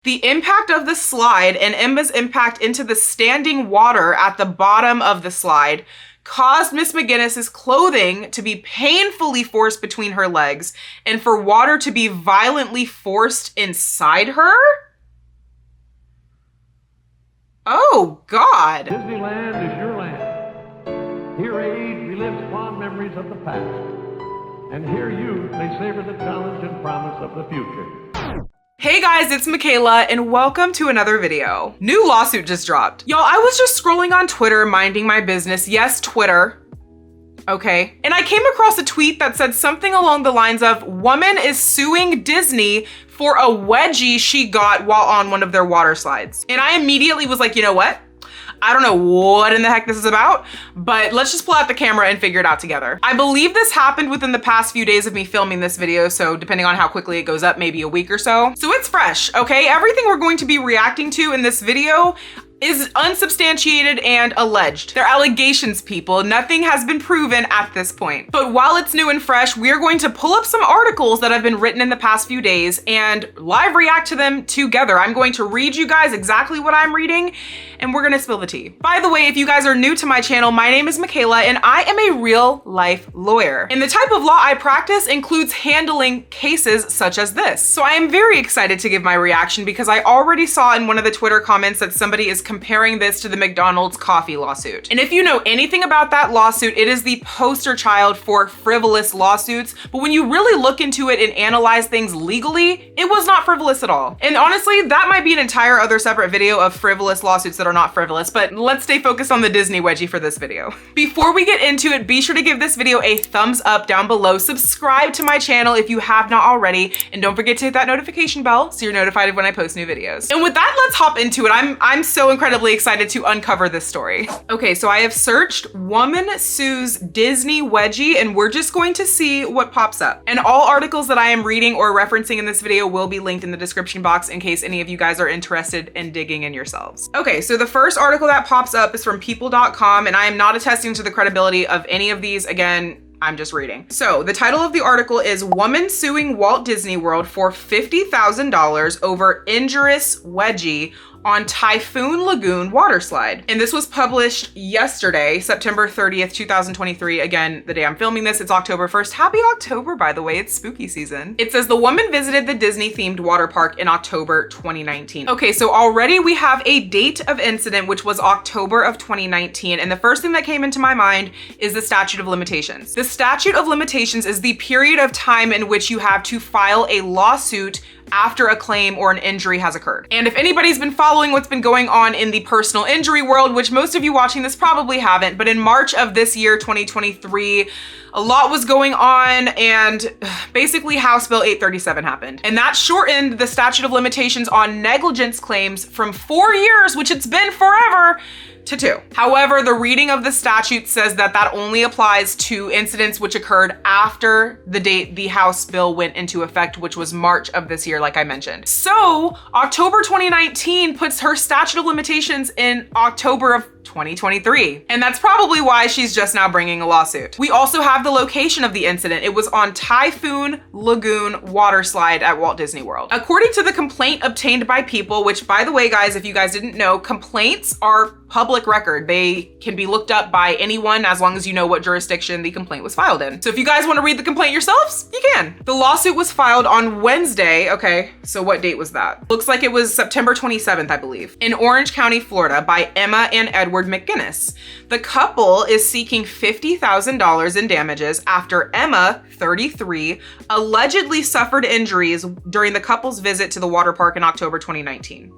The impact of the slide and Emma's impact into the standing water at the bottom of the slide caused Miss McGinnis's clothing to be painfully forced between her legs and for water to be violently forced inside her? Oh, God. Disneyland is your land. Here age relives fond memories of the past. And here youth may savor the challenge and promise of the future. Hey guys, it's Mikayla and welcome to another video. New lawsuit just dropped. Y'all, I was just scrolling on Twitter, minding my business. Yes, Twitter. Okay. And I came across a tweet that said something along the lines of, woman is suing Disney for a wedgie she got while on one of their water slides. And I immediately was like, you know what? I don't know what in the heck this is about, but let's just pull out the camera and figure it out together. I believe this happened within the past few days of me filming this video, so depending on how quickly it goes up, maybe a week or so. So it's fresh, okay? Everything we're going to be reacting to in this video is unsubstantiated and alleged. They're allegations, people. Nothing has been proven at this point. But while it's new and fresh, we are going to pull up some articles that have been written in the past few days and live react to them together. I'm going to read you guys exactly what I'm reading and we're gonna spill the tea. By the way, if you guys are new to my channel, my name is Mikayla and I am a real life lawyer. And the type of law I practice includes handling cases such as this. So I am very excited to give my reaction because I already saw in one of the Twitter comments that somebody is comparing this to the McDonald's coffee lawsuit. And if you know anything about that lawsuit, it is the poster child for frivolous lawsuits. But when you really look into it and analyze things legally, it was not frivolous at all. And honestly, that might be an entire other separate video of frivolous lawsuits that are not frivolous, but let's stay focused on the Disney wedgie for this video. Before we get into it, be sure to give this video a thumbs up down below, subscribe to my channel if you have not already, and don't forget to hit that notification bell so you're notified of when I post new videos. And with that, let's hop into it. I'm so incredibly excited to uncover this story. Okay, so I have searched woman sues Disney wedgie and we're just going to see what pops up. And all articles that I am reading or referencing in this video will be linked in the description box in case any of you guys are interested in digging in yourselves. Okay, so the first article that pops up is from people.com and I am not attesting to the credibility of any of these. Again, I'm just reading. So the title of the article is Woman Suing Walt Disney World for $50,000 over injurious wedgie on Typhoon Lagoon water slide. And this was published yesterday, September 30th, 2023. Again, the day I'm filming this, it's October 1st. Happy October, by the way, it's spooky season. It says the woman visited the Disney themed water park in October 2019. Okay, so already we have a date of incident, which was October of 2019. And the first thing that came into my mind is the statute of limitations. The statute of limitations is the period of time in which you have to file a lawsuit after a claim or an injury has occurred. And if anybody's been following what's been going on in the personal injury world, which most of you watching this probably haven't, but in March of this year, 2023, a lot was going on and basically House Bill 837 happened. And that shortened the statute of limitations on negligence claims from 4 years, which it's been forever, to 2. However, the reading of the statute says that that only applies to incidents which occurred after the date the House bill went into effect, which was March of this year, like I mentioned. So October 2019 puts her statute of limitations in October of 2023. And that's probably why she's just now bringing a lawsuit. We also have the location of the incident. It was on Typhoon Lagoon water slide at Walt Disney World. According to the complaint obtained by People, which by the way, guys, if you guys didn't know, complaints are public record. They can be looked up by anyone as long as you know what jurisdiction the complaint was filed in. So if you guys want to read the complaint yourselves, you can. The lawsuit was filed on Wednesday. Okay, so what date was that? Looks like it was September 27th, I believe, in Orange County, Florida by Emma and Edward McGinnis. The couple is seeking $50,000 in damages after Emma, 33, allegedly suffered injuries during the couple's visit to the water park in October 2019.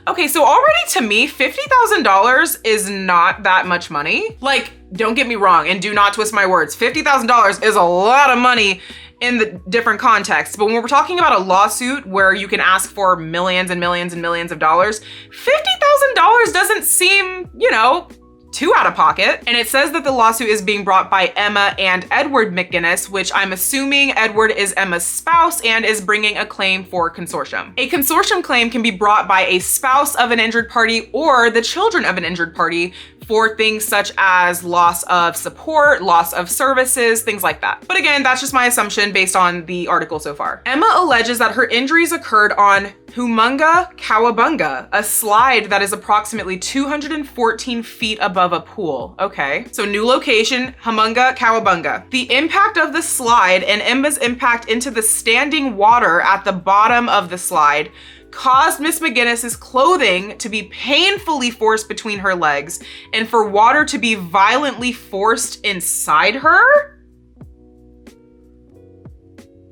Okay, so already to me, $50,000 is not that much money. Like, don't get me wrong, and do not twist my words. $50,000 is a lot of money in the different contexts. But when we're talking about a lawsuit where you can ask for millions and millions and millions of dollars, $50,000 doesn't seem, you know, too out of pocket. And it says that the lawsuit is being brought by Emma and Edward McGinnis, which I'm assuming Edward is Emma's spouse and is bringing a claim for consortium. A consortium claim can be brought by a spouse of an injured party or the children of an injured party for things such as loss of support, loss of services, things like that. But again, that's just my assumption based on the article so far. Emma alleges that her injuries occurred on Humunga Kowabunga, a slide that is approximately 214 feet above a pool. Okay, so new location, Humunga Kowabunga. The impact of the slide and Emma's impact into the standing water at the bottom of the slide caused Miss McGinnis's clothing to be painfully forced between her legs and for water to be violently forced inside her?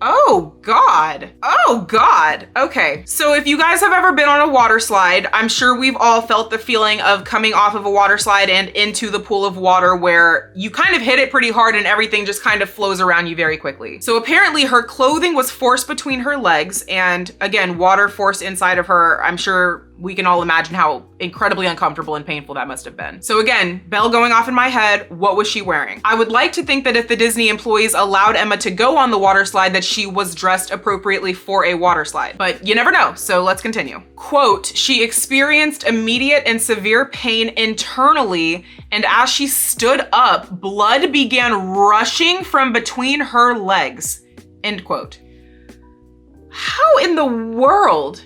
Oh God. Oh God. Okay. So if you guys have ever been on a water slide, I'm sure we've all felt the feeling of coming off of a water slide and into the pool of water where you kind of hit it pretty hard and everything just kind of flows around you very quickly. So apparently her clothing was forced between her legs, and again, water forced inside of her. I'm sure we can all imagine how incredibly uncomfortable and painful that must have been. So again, bell going off in my head, what was she wearing? I would like to think that if the Disney employees allowed Emma to go on the water slide, that she was dressed appropriately for a water slide, but you never know, so let's continue. Quote, she experienced immediate and severe pain internally, and as she stood up, blood began rushing from between her legs, end quote. How in the world?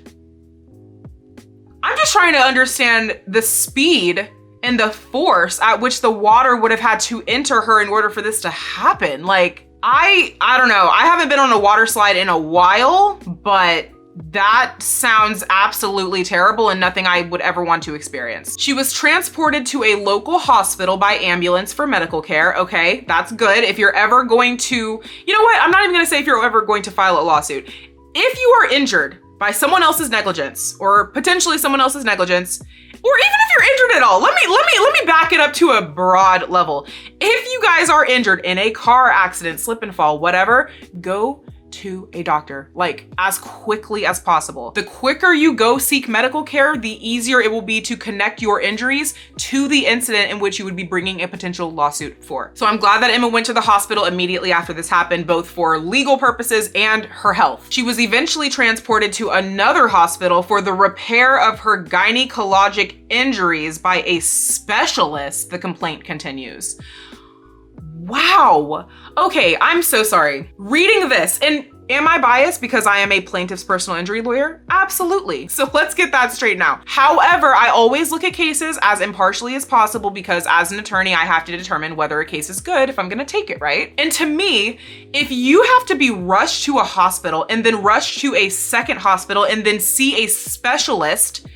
I'm just trying to understand the speed and the force at which the water would have had to enter her in order for this to happen. Like, I don't know. I haven't been on a water slide in a while, but that sounds absolutely terrible and nothing I would ever want to experience. She was transported to a local hospital by ambulance for medical care. Okay, that's good. If you're ever going to, you know what? I'm not even gonna say if you're ever going to file a lawsuit. If you are injured by someone else's negligence or potentially someone else's negligence, or even if you're injured at all, let me back it up to a broad level. If you guys are injured in a car accident, slip and fall, whatever, go to a doctor, like as quickly as possible. The quicker you go seek medical care, the easier it will be to connect your injuries to the incident in which you would be bringing a potential lawsuit for. So I'm glad that Emma went to the hospital immediately after this happened, both for legal purposes and her health. She was eventually transported to another hospital for the repair of her gynecologic injuries by a specialist, the complaint continues. Wow. Okay, I'm so sorry. Reading this, and am I biased because I am a plaintiff's personal injury lawyer? Absolutely. So let's get that straight now. However, I always look at cases as impartially as possible because as an attorney, I have to determine whether a case is good if I'm gonna take it, right? And to me, if you have to be rushed to a hospital and then rushed to a second hospital and then see a specialist,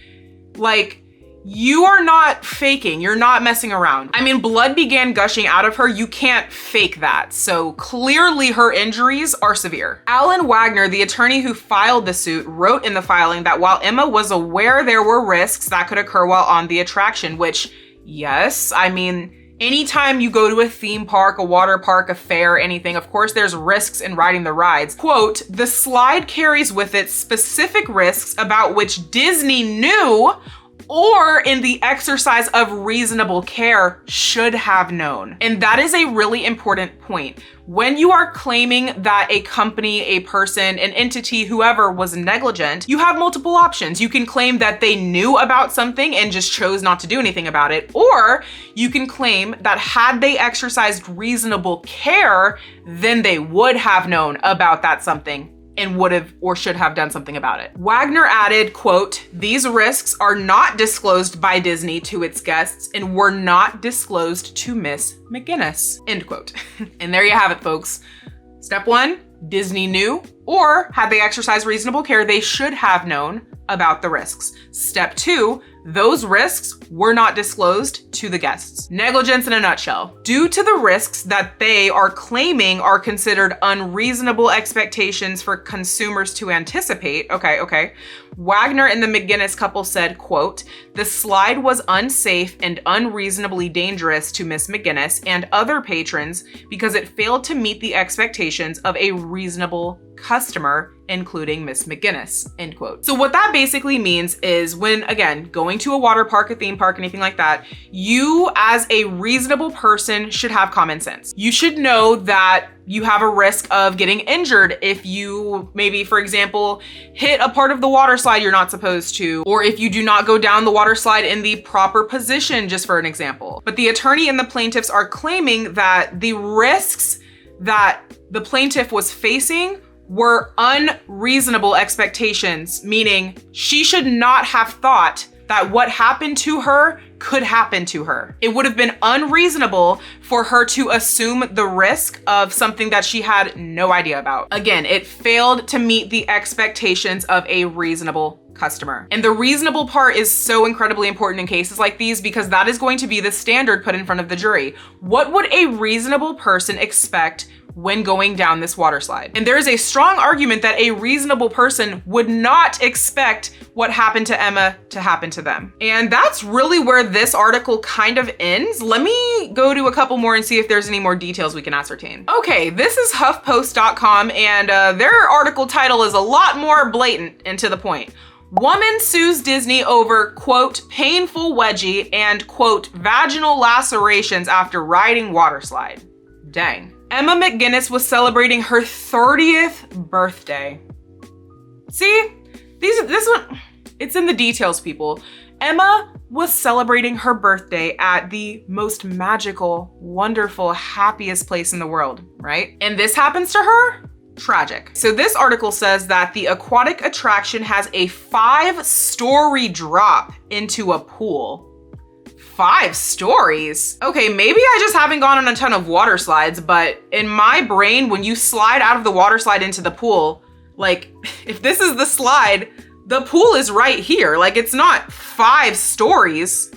like, you are not faking, you're not messing around. I mean, blood began gushing out of her. You can't fake that. So clearly her injuries are severe. Alan Wagner, the attorney who filed the suit, wrote in the filing that while Emma was aware there were risks that could occur while on the attraction, which, yes, I mean, anytime you go to a theme park, a water park, a fair, anything, of course there's risks in riding the rides. Quote, the slide carries with it specific risks about which Disney knew or in the exercise of reasonable care should have known. And that is a really important point. When you are claiming that a company, a person, an entity, whoever was negligent, you have multiple options. You can claim that they knew about something and just chose not to do anything about it. Or you can claim that had they exercised reasonable care, then they would have known about that something and would have or should have done something about it. Wagner added, quote, these risks are not disclosed by Disney to its guests and were not disclosed to Miss McGinnis, end quote. And there you have it, folks. Step one, Disney knew, or had they exercised reasonable care, they should have known about the risks. Step two, those risks were not disclosed to the guests. Negligence in a nutshell. Due to the risks that they are claiming are considered unreasonable expectations for consumers to anticipate, okay, Wagner and the McGinnis couple said, quote, the slide was unsafe and unreasonably dangerous to Miss McGinnis and other patrons because it failed to meet the expectations of a reasonable customer, including Miss McGinnis, end quote. So what that basically means is when, again, going going to a water park, a theme park, anything like that, you as a reasonable person should have common sense. You should know that you have a risk of getting injured if you maybe, for example, hit a part of the water slide you're not supposed to, or if you do not go down the water slide in the proper position, just for an example. But the attorney and the plaintiffs are claiming that the risks that the plaintiff was facing were unreasonable expectations, meaning she should not have thought that what happened to her could happen to her. It would have been unreasonable for her to assume the risk of something that she had no idea about. Again, it failed to meet the expectations of a reasonable customer. And the reasonable part is so incredibly important in cases like these because that is going to be the standard put in front of the jury. What would a reasonable person expect when going down this water slide? And there is a strong argument that a reasonable person would not expect what happened to Emma to happen to them. And that's really where this article kind of ends. Let me go to a couple more and see if there's any more details we can ascertain. Okay, this is HuffPost.com, and their article title is a lot more blatant and to the point. Woman sues Disney over, quote, painful wedgie and, quote, vaginal lacerations after riding water slide. Dang. Emma McGinnis was celebrating her 30th birthday. See, this one, it's in the details, people. Emma was celebrating her birthday at the most magical, wonderful, happiest place in the world, right? And this happens to her? Tragic. So this article says that the aquatic attraction has a 5-story drop into a pool. 5 stories? Okay, maybe I just haven't gone on a ton of water slides, but in my brain, when you slide out of the water slide into the pool, like if this is the slide, the pool is right here. Like it's not 5 stories.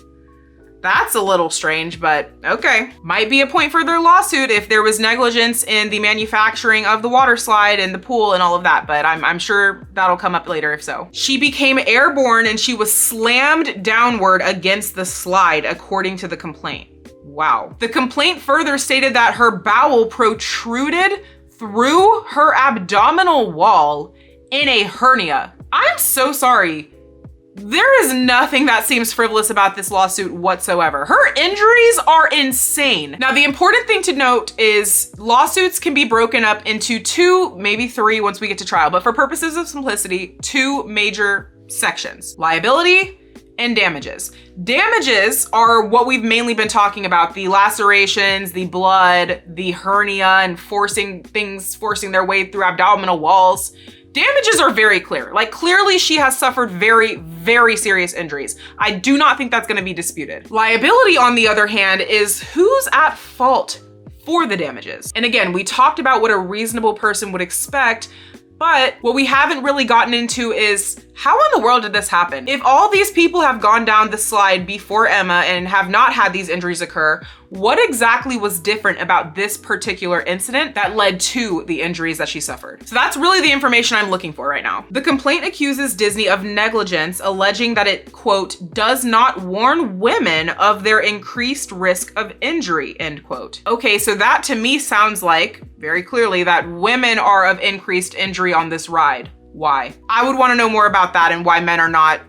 That's a little strange, but okay. Might be a point for their lawsuit if there was negligence in the manufacturing of the water slide and the pool and all of that, but I'm sure that'll come up later if so. She became airborne and she was slammed downward against the slide, according to the complaint. Wow. The complaint further stated that her bowel protruded through her abdominal wall in a hernia. I'm so sorry. There is nothing that seems frivolous about this lawsuit whatsoever. Her injuries are insane. Now, the important thing to note is lawsuits can be broken up into 2, maybe 3 once we get to trial, but for purposes of simplicity, 2 major sections: liability and damages. Damages are what we've mainly been talking about: the lacerations, the blood, the hernia, and forcing their way through abdominal walls. Damages are very clear. Like clearly she has suffered very, very serious injuries. I do not think that's gonna be disputed. Liability, on the other hand, is who's at fault for the damages. And again, we talked about what a reasonable person would expect, but what we haven't really gotten into is how in the world did this happen? If all these people have gone down the slide before Emma and have not had these injuries occur, what exactly was different about this particular incident that led to the injuries that she suffered? So that's really the information I'm looking for right now. The complaint accuses Disney of negligence, alleging that it, quote, does not warn women of their increased risk of injury, end quote. Okay, so that to me sounds like, very clearly, that women are of increased injury on this ride. Why? I would want to know more about that and why men are not,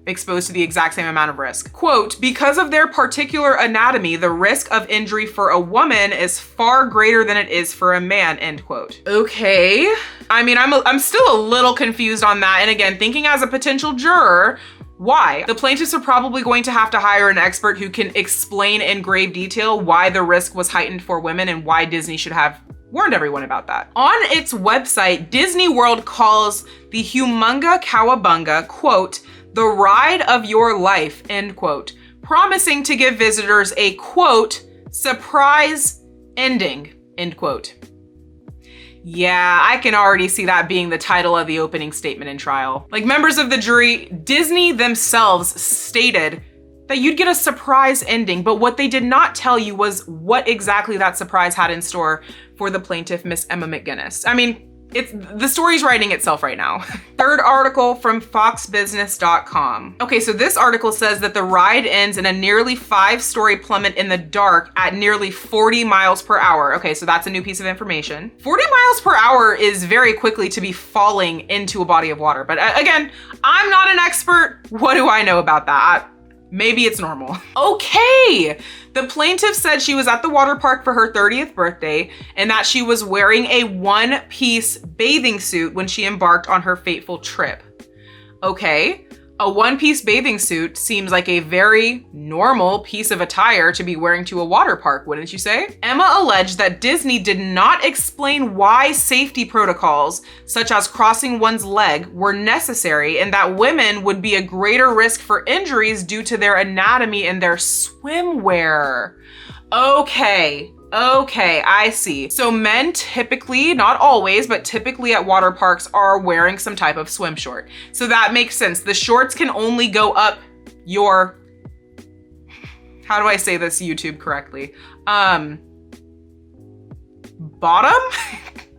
exposed to the exact same amount of risk. Quote, because of their particular anatomy, the risk of injury for a woman is far greater than it is for a man, end quote. Okay. I mean, I'm still a little confused on that. And again, thinking as a potential juror, why? The plaintiffs are probably going to have to hire an expert who can explain in grave detail why the risk was heightened for women and why Disney should have warned everyone about that. On its website, Disney World calls the Humunga Kowabunga, quote, the ride of your life, end quote, promising to give visitors a, quote, surprise ending, end quote. Yeah, I can already see that being the title of the opening statement in trial. Like members of the jury, Disney themselves stated that you'd get a surprise ending, but what they did not tell you was what exactly that surprise had in store for the plaintiff, Miss Emma McGinnis. I mean, the story's writing itself right now. Third article from foxbusiness.com. Okay, so this article says that the ride ends in a nearly 5-story plummet in the dark at nearly 40 miles per hour. Okay, so that's a new piece of information. 40 miles per hour is very quickly to be falling into a body of water. But again, I'm not an expert. What do I know about that? Maybe it's normal. Okay, the plaintiff said she was at the water park for her 30th birthday and that she was wearing a one-piece bathing suit when she embarked on her fateful trip. Okay, a one-piece bathing suit seems like a very normal piece of attire to be wearing to a water park, wouldn't you say? Emma alleged that Disney did not explain why safety protocols, such as crossing one's leg, were necessary and that women would be a greater risk for injuries due to their anatomy and their swimwear. Okay, I see. So men typically, not always, but typically at water parks are wearing some type of swim short. So that makes sense. The shorts can only go up your, how do I say this YouTube correctly? Bottom?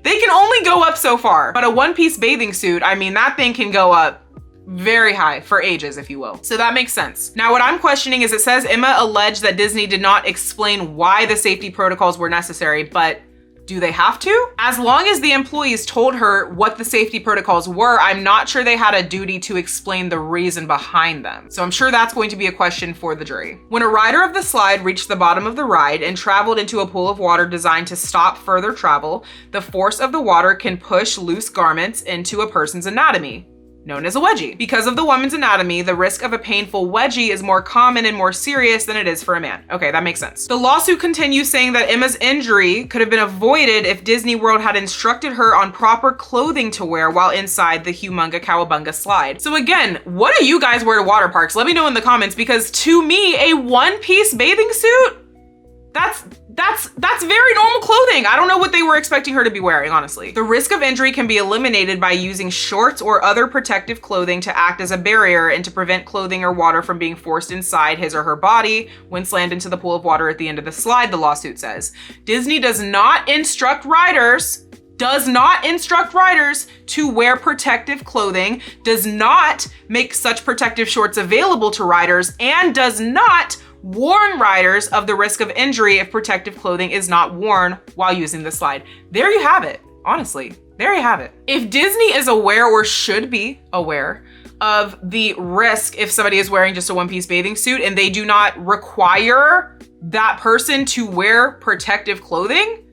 They can only go up so far. But a one-piece bathing suit, I mean, that thing can go up very high for ages, if you will. So that makes sense. Now, what I'm questioning is it says Emma alleged that Disney did not explain why the safety protocols were necessary, but do they have to? As long as the employees told her what the safety protocols were, I'm not sure they had a duty to explain the reason behind them. So I'm sure that's going to be a question for the jury. When a rider of the slide reached the bottom of the ride and traveled into a pool of water designed to stop further travel, the force of the water can push loose garments into a person's anatomy, known as a wedgie. Because of the woman's anatomy, the risk of a painful wedgie is more common and more serious than it is for a man. Okay, that makes sense. The lawsuit continues saying that Emma's injury could have been avoided if Disney World had instructed her on proper clothing to wear while inside the Humunga Kowabunga slide. So again, what do you guys wear to water parks? Let me know in the comments, because to me, a one-piece bathing suit, that's very normal clothing. I don't know what they were expecting her to be wearing, honestly. The risk of injury can be eliminated by using shorts or other protective clothing to act as a barrier and to prevent clothing or water from being forced inside his or her body when slammed into the pool of water at the end of the slide, the lawsuit says. Disney does not instruct riders to wear protective clothing, does not make such protective shorts available to riders, and does not warn riders of the risk of injury if protective clothing is not worn while using the slide. There you have it, honestly. There you have it. If Disney is aware, or should be aware, of the risk if somebody is wearing just a one-piece bathing suit and they do not require that person to wear protective clothing,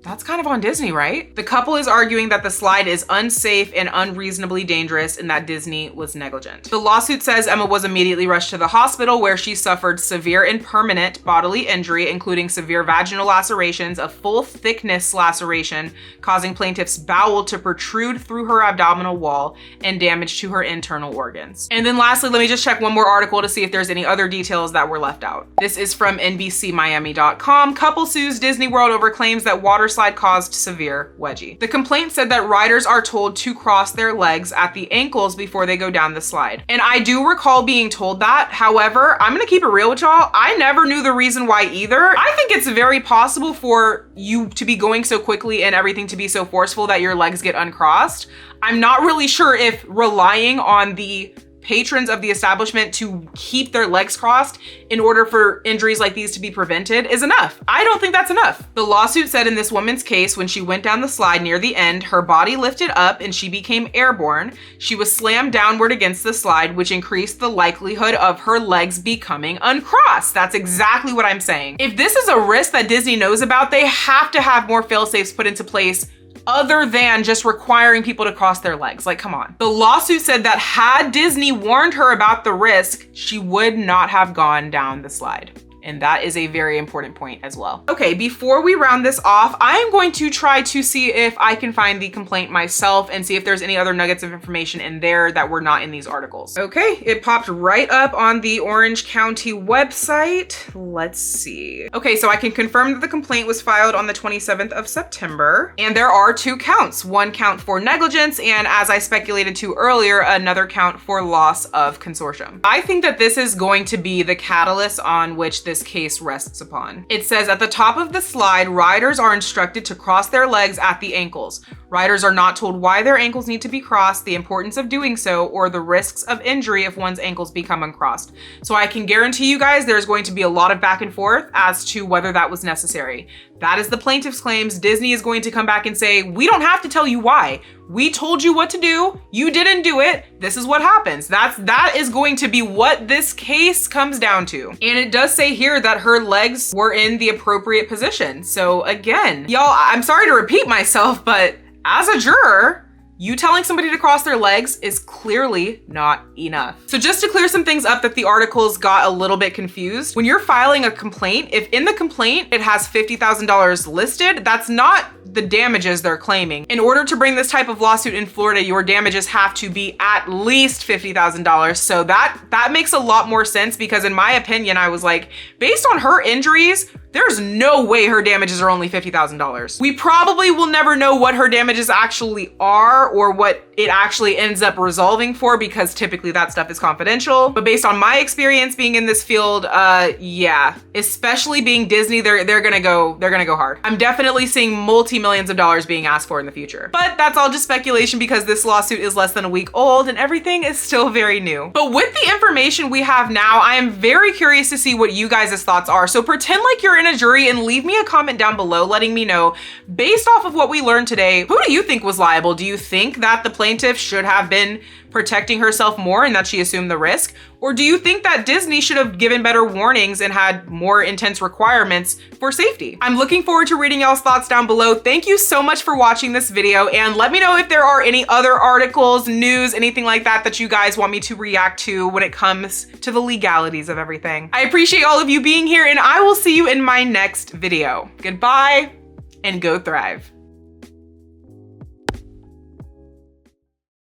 that's kind of on Disney, right? The couple is arguing that the slide is unsafe and unreasonably dangerous and that Disney was negligent. The lawsuit says Emma was immediately rushed to the hospital where she suffered severe and permanent bodily injury, including severe vaginal lacerations, a full thickness laceration causing plaintiff's bowel to protrude through her abdominal wall, and damage to her internal organs. And then lastly, let me just check one more article to see if there's any other details that were left out. This is from NBCmiami.com. Couple sues Disney World over claims that water slide caused severe wedgie. The complaint said that riders are told to cross their legs at the ankles before they go down the slide. And I do recall being told that. However, I'm gonna keep it real with y'all. I never knew the reason why either. I think it's very possible for you to be going so quickly and everything to be so forceful that your legs get uncrossed. I'm not really sure if relying on the patrons of the establishment to keep their legs crossed in order for injuries like these to be prevented is enough. I don't think that's enough. The lawsuit said in this woman's case, when she went down the slide near the end, her body lifted up and she became airborne. She was slammed downward against the slide, which increased the likelihood of her legs becoming uncrossed. That's exactly what I'm saying. If this is a risk that Disney knows about, they have to have more fail-safes put into place other than just requiring people to cross their legs. Like, come on. The lawsuit said that had Disney warned her about the risk, she would not have gone down the slide. And that is a very important point as well. Okay, before we round this off, I am going to try to see if I can find the complaint myself and see if there's any other nuggets of information in there that were not in these articles. Okay, it popped right up on the Orange County website. Let's see. Okay, so I can confirm that the complaint was filed on the 27th of September, and there are 2 counts. 1 count for negligence, and as I speculated to earlier, another count for loss of consortium. I think that this is going to be the catalyst on which this case rests upon. It says at the top of the slide, riders are instructed to cross their legs at the ankles. Riders are not told why their ankles need to be crossed, the importance of doing so, or the risks of injury if one's ankles become uncrossed. So I can guarantee you guys there's going to be a lot of back and forth as to whether that was necessary. That is the plaintiff's claims. Disney is going to come back and say, we don't have to tell you why. we told you what to do, you didn't do it, this is what happens. That is going to be what this case comes down to. And it does say here that her legs were in the appropriate position. So again, y'all, I'm sorry to repeat myself, but as a juror, you telling somebody to cross their legs is clearly not enough. So just to clear some things up that the articles got a little bit confused, when you're filing a complaint, if in the complaint it has $50,000 listed, that's not the damages they're claiming. In order to bring this type of lawsuit in Florida, your damages have to be at least $50,000. So that makes a lot more sense, because in my opinion, I was like, based on her injuries, there's no way her damages are only $50,000. We probably will never know what her damages actually are or what it actually ends up resolving for, because typically that stuff is confidential. But based on my experience being in this field, yeah, especially being Disney, they're gonna go hard. I'm definitely seeing multi-millions of dollars being asked for in the future. But that's all just speculation, because this lawsuit is less than a week old and everything is still very new. But with the information we have now, I am very curious to see what you guys' thoughts are. So pretend like you're in a jury and leave me a comment down below letting me know, based off of what we learned today, who do you think was liable? Do you think that the plaintiff should have been protecting herself more and that she assumed the risk? Or do you think that Disney should have given better warnings and had more intense requirements for safety? I'm looking forward to reading y'all's thoughts down below. Thank you so much for watching this video, and let me know if there are any other articles, news, anything like that that you guys want me to react to when it comes to the legalities of everything. I appreciate all of you being here, and I will see you in my next video. Goodbye and go thrive.